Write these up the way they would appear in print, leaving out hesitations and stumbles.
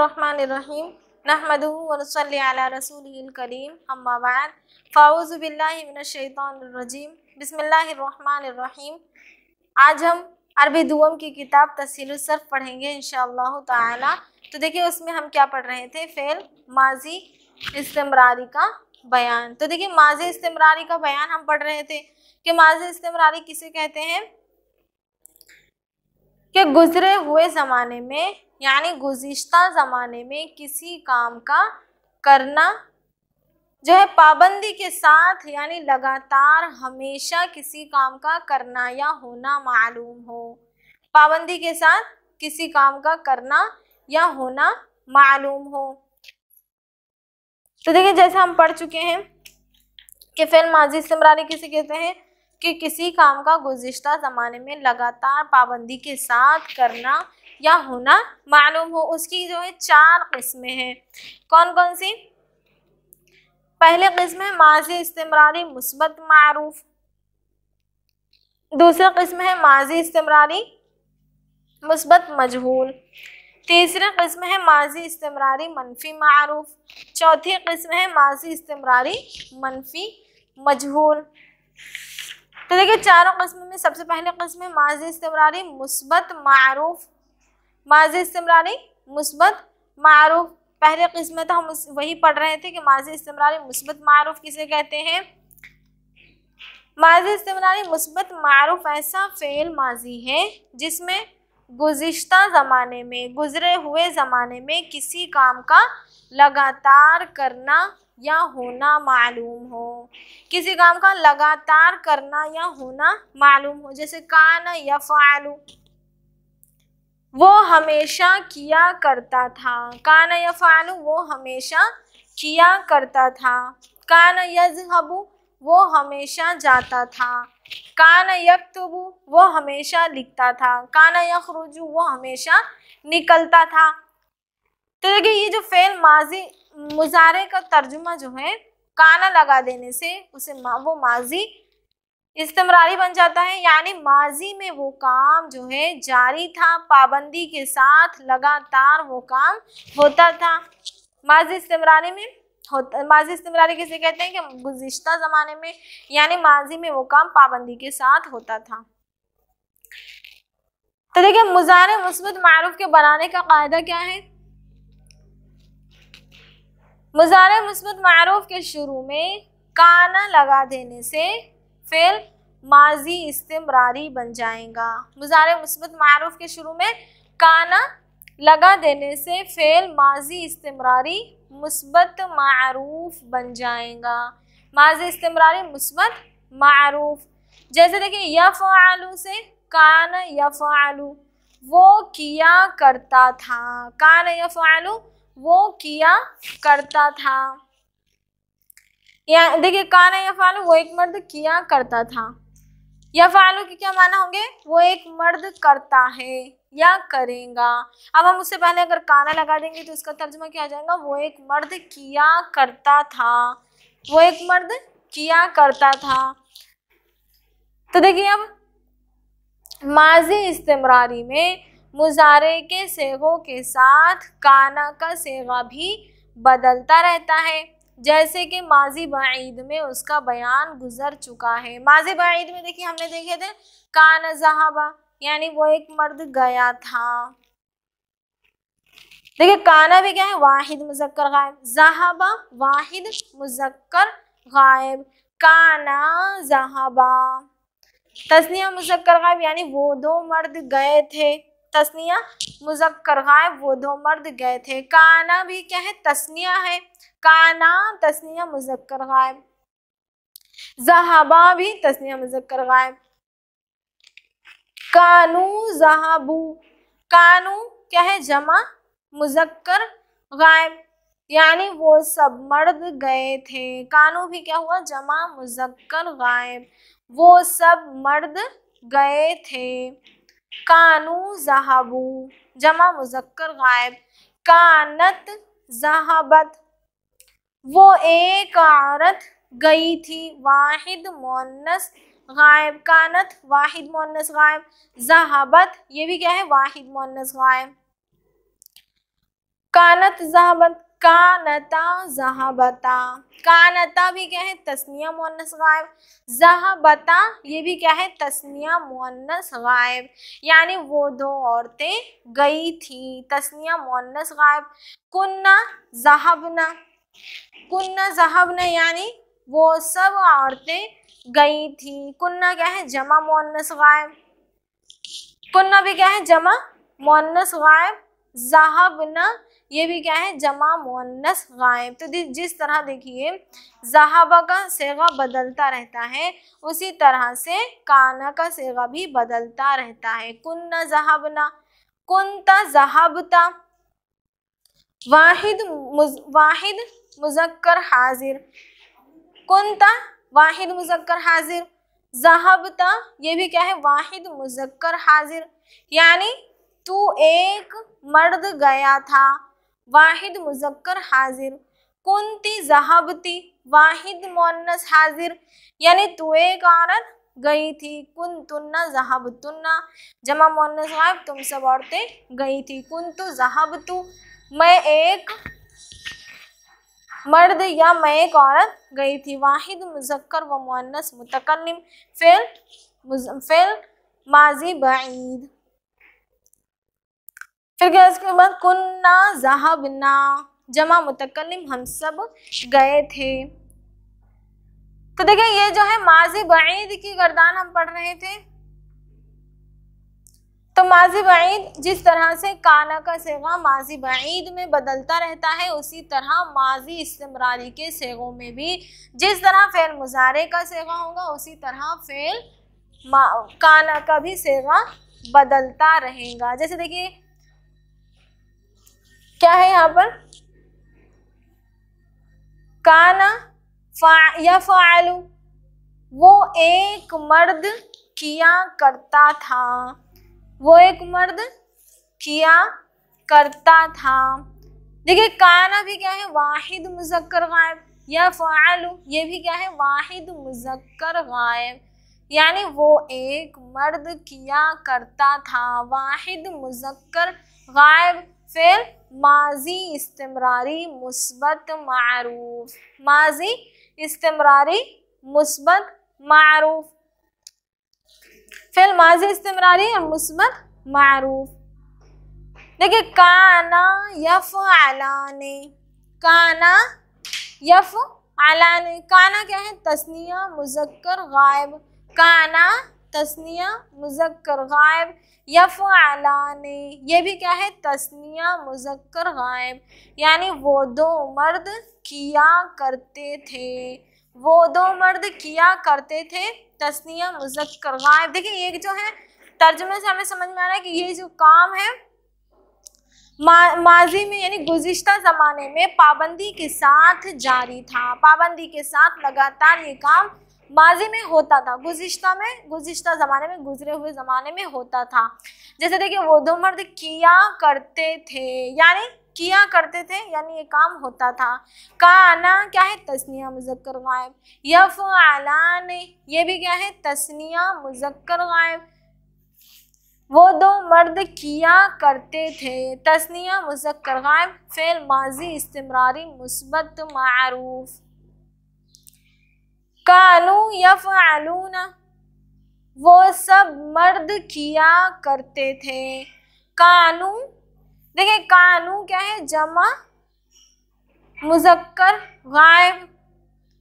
बिस्मिल्लाहिर्रहमानिर्रहीम नहमदुहु व नसल्ली अला रसूलिहिल करीम अम्मा बाद फ़ाऊज़ु बिल्लाहि मिनश शैतानिर्रजीम बिस्मिल्लाहिर्रहमानिर्रहीम। आज हम अरबी दुआम की किताब तस्हीलुस सर्फ़ पढ़ेंगे इंशाअल्लाह ताला। तो देखिए उसमें हम क्या पढ़ रहे थे, फ़ेल माजी इस्तिमरारी का बयान। तो देखिए माजी इस्तिमरारी का बयान हम पढ़ रहे थे कि माजी इस्तिमरारी किसे कहते हैं कि गुजरे हुए ज़माने में यानी गुज़िश्ता ज़माने में किसी काम का करना जो है पाबंदी के साथ यानी लगातार हमेशा किसी काम का करना या होना मालूम हो। पाबंदी के साथ किसी काम का करना या होना मालूम हो। तो देखिए जैसे हम पढ़ चुके हैं कि फ़ेल माजी इस्तिमरारी किसे कहते हैं कि किसी काम का गुज़िश्ता ज़माने में लगातार पाबंदी के साथ करना या होना मालूम हो। उसकी जो है 4 किस्में हैं। कौन कौन सी? पहले किस्म है माजी इस्तिमरारी मुस्बत मारूफ। दूसरा किस्म है माजी इस्तिमरारी मुस्बत मजहूल। तीसरा किस्म है माजी इस्तिमरारी मनफी मारूफ। चौथी किस्म है माजी इस्तिमरारी मनफी मजहूल। तो देखिए चारों किस्म में सबसे पहले किस्म है माजी इस्तिमरारी मुस्बत मारूफ। माजी इस्तिमरारी मुस्बत मारूफ पहले किस्म में तो हम वही पढ़ रहे थे कि माजी इस्तिमरारी मुस्बत मारूफ किसे कहते हैं। माजी इस्तिमरारी मुस्बत मारूफ ऐसा फ़ेल माजी है जिसमें गुज़िश्ता ज़माने में गुज़रे हुए ज़माने में किसी काम का लगातार करना या होना मालूम हो। किसी काम का लगातार करना या होना मालूम हो। जैसे कान यफ़अलु, वो हमेशा किया करता था। कान यफ़अलु, वो हमेशा किया करता था। कान यज़हबु, वो हमेशा जाता था। कान यक्तुबु, वो हमेशा लिखता था। कान यख़रुजु, वो हमेशा निकलता था। तो देखिए ये जो फ़ेल माजी मुज़ारे का तर्जुमा जो है काना लगा देने से उसे वो माजी इस्तिमरारी बन जाता है, यानी माजी में वो काम जो है जारी था, पाबंदी के साथ लगातार वो काम होता था। माजी इस्तिमरारी में माजी इस्तिमरारी किसे कहते हैं कि गुज़िश्ता ज़माने में यानी माजी में वो काम पाबंदी के साथ होता था। तो देखिए मुज़ारे मुस्बत मारूफ के बनाने का कायदा क्या है। मुज़ारे मुस्बत मारूफ के शुरू में काना लगा देने से फ़ेल माजी इस्तिमरारी बन जाएगा। मुज़ारे मुस्बत मारूफ के शुरू में काना लगा देने से फ़ेल माजी इस्तिमरारी मुस्बत मारूफ बन जाएगा। माजी इस्तिमरारी मुस्बत मारूफ। जैसे देखिए यफ़अलु से कान यफ़अलु, वो किया करता था। कान यफ़अलु, वो किया करता था। या देखिए कान यफ़अलु, वो एक मर्द किया करता था। यफ़अलु के क्या माना होंगे? वो एक मर्द करता है या करेगा। अब हम उससे पहले अगर काना लगा देंगे तो इसका तर्जुमा क्या आ जाएगा? वो एक मर्द किया करता था। वो एक मर्द किया करता था। तो देखिए अब माजी इस्तिमरारी में मुज़ारे के सेगों के साथ काना का सेगा भी बदलता रहता है। जैसे कि माजी बाईद में उसका बयान गुजर चुका है। माजी बाईद में देखिए हमने देखे थे कान ज़हाबा, यानी वो एक मर्द गया था। देखिए काना भी क्या है? वाहिद मुज़क्कर गायब। ज़हाबा वाहिद मुज़क्कर गायब। काना ज़हाबा तस्निया मुज़क्कर गायब, यानी वो 2 मर्द गए थे। तस्निया मुज़क्कर गायब, वो 2 मर्द गए थे। काना भी क्या है? तस्निया है। काना तस्निया मुज़क्कर गायब। ज़हाबा भी तस्निया मुज़क्कर गायब। कानू ज़हाबू, कानू क्या है? जमा मुज़क्कर गायब, यानी वो सब मर्द गए थे। कानू भी क्या हुआ? जमा मुज़क्कर गायब, वो सब मर्द गए थे। कानू ज़हाबू जमा मुज़क्कर गायब। कानत ज़हाबत, वो एक औरत गई थी। वाहिद मुअन्नस गायब। कानत वाहिद मुअन्नस गायब। ज़हाबत ये भी क्या है? वाहिद मुअन्नस गायब। कानत ज़हबत, कानता ज़हबता, कानता भी क्या है तस्निया मुअन्नस गायब, ज़हबता ये भी क्या है तस्निया मुअन्नस गायब, यानी वो दो औरतें गई थी, तस्निया मुअन्नस गायब। कुन्ना ज़हबना, कुन्ना ज़हबना यानी वो सब औरतें गई थी। कुन्ना क्या है जमा मुअन्नस गायब, कुन्ना भी क्या है जमा मुअन्नस गायब। ज़हबना ये भी क्या है जमा मुअन्नस गायब। तो जिस तरह देखिए ज़हबा का सेगा बदलता रहता है, उसी तरह से काना का सेगा भी बदलता रहता है। कुन्ना ज़हबना, कुन्ता ज़हबता, वाहिद मुज़क्कर हाजिर, कुन्ता वाहिद मुज़क्कर हाजिर, ज़हबता ये भी क्या है वाहिद मुज़क्कर हाजिर, यानी तू एक मर्द गया था, वाहिद मुज़क्कर हाजिर। कुन्ती ज़हबती, वाहिद मुअन्नस हाजिर, यानी तू एक औरत गई थी। कुन्तुन्ना ज़हबतुन्ना जमा मुअन्नस गायब, तुम सब औरतें गई थी। कुन्तु ज़हबतु मैं एक मर्द या मैं एक औरत गई थी। वाहिद मुज़क्कर व मुअन्नस मुतकल्लिम, फिल माजी बईद। फिर क्या इसके बाद कुन्ना ज़हबना जमा मुतकल्लिम हम सब गए थे। तो देखिए ये जो है माजी बईद की गर्दान हम पढ़ रहे थे। तो माजी बईद जिस तरह से काना का सेगा माजी बईद में बदलता रहता है, उसी तरह माजी इस्तिमरारी के सेगों में भी जिस तरह फेल मुजारे का सेगा होगा, उसी तरह फेल काना का भी सेगा बदलता रहेगा। जैसे देखिए क्या है यहाँ पर काना यफ़अलु, वो एक मर्द किया करता था, वो एक मर्द किया करता था। देखिए काना भी क्या है वाहिद मुज़क्कर गायब, यफ़अलु ये भी क्या है वाहिद मुज़क्कर गायब, यानी वो एक मर्द किया करता था, वाहिद मुज़क्कर गायब। फिर माजी इस्तिमरारी मुस्बत मारूफ, माजी इस्तिमरारी मुस्बत मारूफ, फिर माजी इस्तिमरारी और मुस्बत मारूफ। देखिए काना यफ़अलाने, काना यफ़अलाने, काना क्या है तस्निया मुज़क्कर गायब, काना तस्निया मुज़क्कर गायब। यफ़अलाने ये भी क्या है तस्निया मुज़क्कर गायब, यानी वो दो मर्द किया करते थे, वो दो मर्द किया करते थे, तस्निया मुज़क्कर गायब। देखिए ये जो है तर्जुमे से हमें समझ में आ रहा है कि ये जो काम है माजी में यानी गुज़िश्ता ज़माने में पाबंदी के साथ जारी था, पाबंदी के साथ लगातार ये काम माजी में होता था, गुज़िश्ता ज़माने में गुजरे हुए ज़माने में होता था। जैसे देखिए वो दो मर्द किया करते थे, यानी किया करते थे यानी ये काम होता था। काना क्या है तस्निया मुज़क्कर गायब, यफ़अलाने ये भी क्या है तस्निया मुज़क्कर गायब, वो दो मर्द किया करते थे, तस्निया मुज़क्कर गायब। फेल माजी इस्तिमरारी मुस्बत मारूफ। कानू यफ़अलूना वो सब मर्द किया करते थे, कानू देखिए कानू क्या है जमा मुज़क्कर गायब,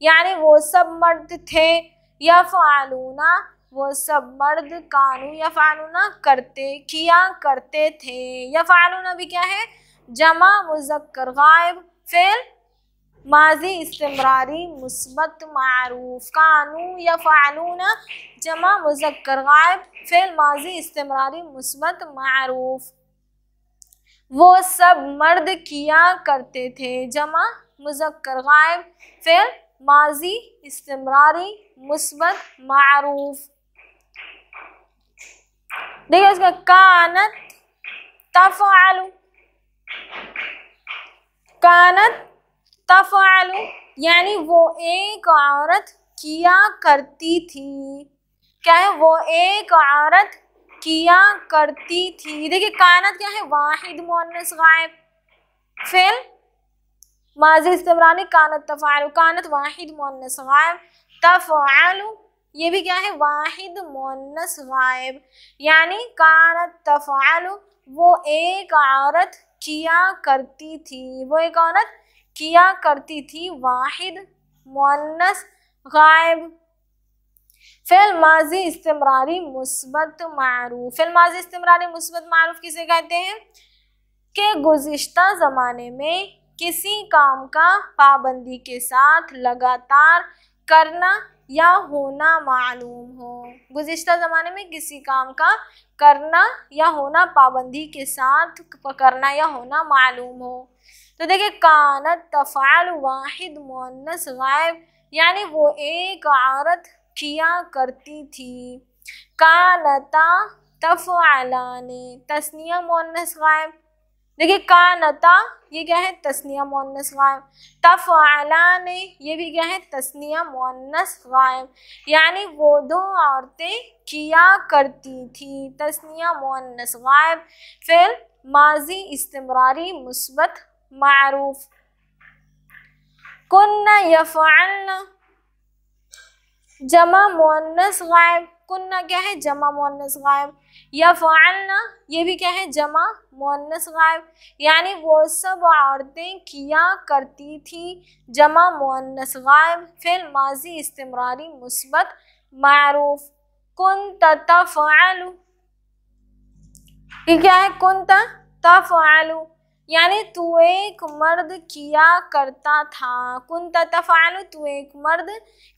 यानी वो सब मर्द थे। यफ़अलूना वो सब मर्द कानू यफ़अलूना करते किया करते थे, यफ़अलूना भी क्या है जमा मुज़क्कर गायब। फेल माजी इस्तिमरारी मुस्बत मारूफ, कानू यफ़अलूना जमा मुज़क्कर गायब, फेल माजी इस्तिमरारी मुस्बत मारूफ। वो सब मर्द किया करते थे, जमा मुज़क्कर गायब, फेल माजी इस्तिमरारी मुस्बत मारूफ। देखिए उसका कानत तफ़अलु, कानत तफ़अलु यानी वो एक औरत किया करती थी, क्या है वो एक औरत किया करती थी। देखिए कानत क्या है वाहिद मुअन्नस गायब, फेल माजी इस्तिमरारी कानत तफ़अलु, कानत वाहिद मुअन्नस गायब, तफ़अलु ये भी क्या है, वाहिद मुअन्नस गायब, यानी कानत तफ़अलु वो एक औरत किया करती थी, वो एक औरत किया करती थी, वाहिद मुअन्नस गायब। फेल माजी इस्तिमरारी मुस्बत मारूफ, फेल माजी इस्तिमरारी मुस्बत मारूफ किसे कहते हैं कि गुज़िश्ता ज़माने में किसी काम का पाबंदी के साथ लगातार करना या होना मालूम हो, गुज़िश्ता ज़माने में किसी काम का करना या होना पाबंदी के साथ करना या होना मालूम हो। तो देखिए कानत तफ़अलु वाहिद मुअन्नस गायब, यानी वो एक औरत किया करती थी। कानता तफ़अलाने तस्निया मुअन्नस गायब, देखिए कानता ये क्या है, तस्निया मुअन्नस गायब, तफ़अलाने ये भी क्या है, तस्निया मुअन्नस गायब, यानी वो दो औरतें किया करती थी, तस्निया मुअन्नस गायब। फिर माजी इस्तिमरारी मुस्बत मारूफ, कुन्ना यफ़अलना जमा मुअन्नस गायब, कुन्ना क्या है, जमा मुअन्नस गायब, यफ़अलना ये भी क्या है, जमा मुअन्नस गायब, यानी वो सब औरतें किया करती थी, जमा मुअन्नस गायब। फिर माजी इस्तिमरारी मुस्बत मारूफ, कुन्ता तफ़अलु ये क्या है, कुन्ता तफ़अलु यानी तू एक मर्द किया करता था, कुन्ता तफ़अलु तू एक मर्द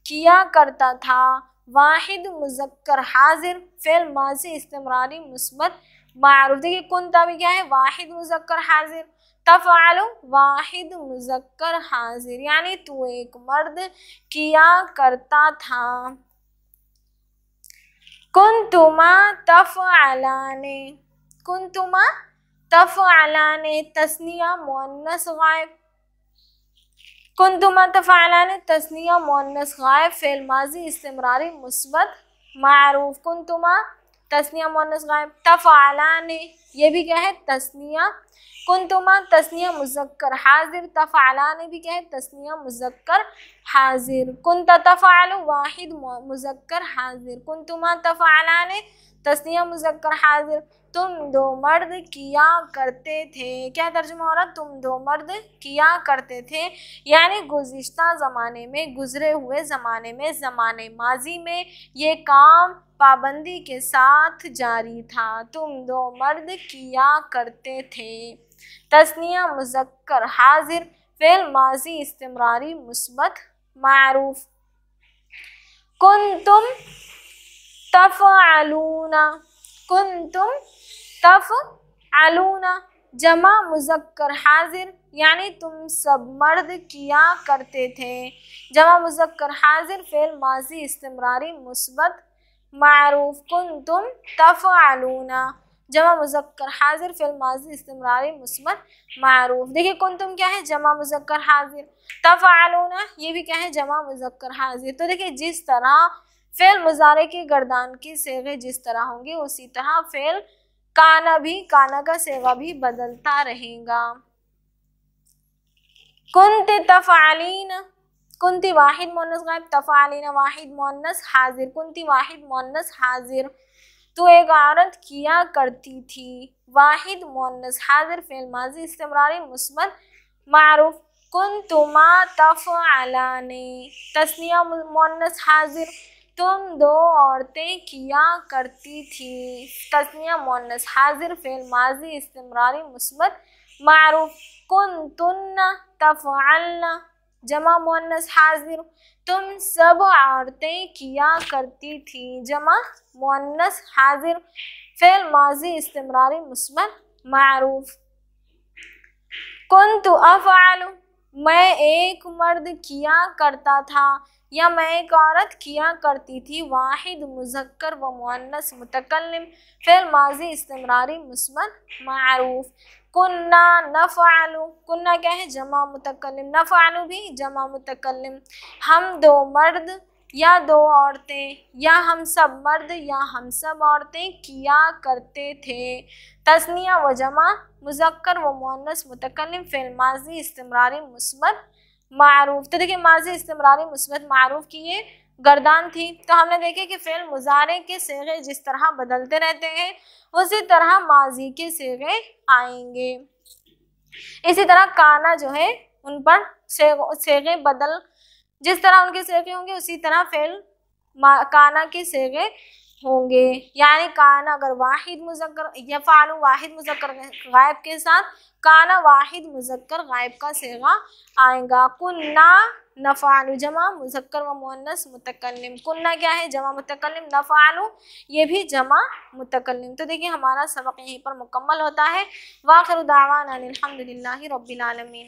किया करता था, वाहिद मुज़क्कर हाजिर, फेल माजी इस्तिमरारी मुस्बत मारूफ, देखिए कुन्ता भी क्या है, वाहिद मुज़क्कर हाजिर, तफ़अलु वाहिद मुज़क्कर हाजिर, यानी तू एक मर्द किया करता था। कुन्तुमा तफ़अलाने, कुन्तुमा तफ़अलाने तस्निया मुअन्नस गायब, कुन्तुमा तफ़अलाने तस्निया मुअन्नस गायब, फेल माजी इस्तिमरारी मुस्बत मारूफ, कुन्तुमा तस्निया मुअन्नस गायब, तफ़अलाने ये भी क्या है, तस्निया, कुन्तुमा तस्निया मुज़क्कर हाजिर, तफ़अलाने भी क्या है, तस्निया मुज़क्कर हाजिर, कुन्ता तफ़अलु वाहिद मुज़क्कर हाजिर, कुन्तुमा तफ़अलाने तस्निया मुज़क्कर हाजिर, तुम दो मर्द किया करते थे, क्या तर्जुमा हो रहा, तुम दो मर्द किया करते थे, यानी गुज़िश्ता ज़माने में, गुज़रे हुए ज़माने में, ज़माने माजी में ये काम पाबंदी के साथ जारी था, तुम दो मर्द किया करते थे, तस्निया मुज़क्कर हाजिर, फेल माजी इस्तिमरारी मुस्बत मारूफ, कुन्तुम तफ़अलूना, कुन्तुम तफ़अलूना जमा मुज़क्कर हाजिर, यानी तुम सब मर्द किया करते थे, जमा मुज़क्कर हाजिर, फेल माजी इस्तिमरारी मुस्बत मारूफ, कुन्तुम तफ़अलूना जमा मुज़क्कर हाजिर, फेल माजी इस्तिमरारी मुस्बत मारूफ, देखिए कुन्तुम क्या है, जमा मुज़क्कर हाजिर, तफ़अलूना ये भी क्या है, जमा मुज़क्कर हाजिर। तो देखिए जिस तरह फेल मुज़ारे के गर्दान की सेगे जिस तरह होंगे उसी तरह फेल काना भी, काना का सेगा भी बदलता रहेगा। कुन्ति तफ़अलीन, कुन्ति वाहिद मुअन्नस गायब, तफ़अलीन वाहिद मुअन्नस हाजिर, कुन्ति वाहिद मुअन्नस हाजिर तू एक औरत किया करती थी, वाहिद मुअन्नस हाजिर, फेल माजी इस्तिमरारी मुस्बत मारूफ, कुन्तुमा तफ़अलाने तस्निया मुअन्नस हाजिर, तुम दो औरतें किया करती थी, तस्निया मुअन्नस हाजिर, फेल माजी इस्तिमरारी मुस्बत मारूफ, कुन्तुन्ना तफ़अलना जमा मुअन्नस हाजिर, तुम सब औरतें किया करती थी, जमा मुअन्नस हाजिर, फेल माजी इस्तिमरारी मुस्बत मारूफ, कुन्तु अफ़अलु मैं एक मर्द किया करता था या मैं एक औरत किया करती थी, वाहिद मुज़क्कर व मुअन्नस मुतकल्लिम, फेल माजी इस्तिमरारी मुस्बत मारूफ, कुन्ना नफ़अलु, कुन्ना क्या है, जमा मुतकल्लिम, नफ़अलु भी जमा मुतकल्लिम, हम दो मर्द या दो औरतें या हम सब मर्द या हम सब औरतें किया करते थे। तस्निया व जमा, मुज़क्कर व मुअन्नस मुतकल्लिम, फ़िल माज़ी इस्तिमरारी मुस्बत मारूफ। तो देखिए माज़ी इस्तिमरारी मुस्बत मारूफ की ये गर्दान थी। तो हमने देखे कि फ़िल मुज़ारे के सेगे जिस तरह बदलते रहते हैं उसी तरह माजी के सेगे आएंगे। इसी तरह काना जो है उन पर सेगे बदल, जिस तरह उनके सेगे होंगे उसी तरह फ़िल काना के सेगे होंगे। यानी काना अगर वाहिद मुज़क्कर या फ़ालू वाहिद मुज़क्कर गायब के साथ काना वाहिद मुज़क्कर गायब का सेगा आएगा। कुन्ना नफ़ालू जमा मुज़क्कर व मुअन्नस मुतकल्लिम। कुन्ना क्या है? जमा मुतकल्लिम। नफ़ालू ये भी जमा मुतकल्लिम। तो देखिए हमारा सबक यहीं पर मुकम्मल होता है। वाखिरु दावाना अनिल हम्दुलिल्लाहि रब्बिल आलमीन।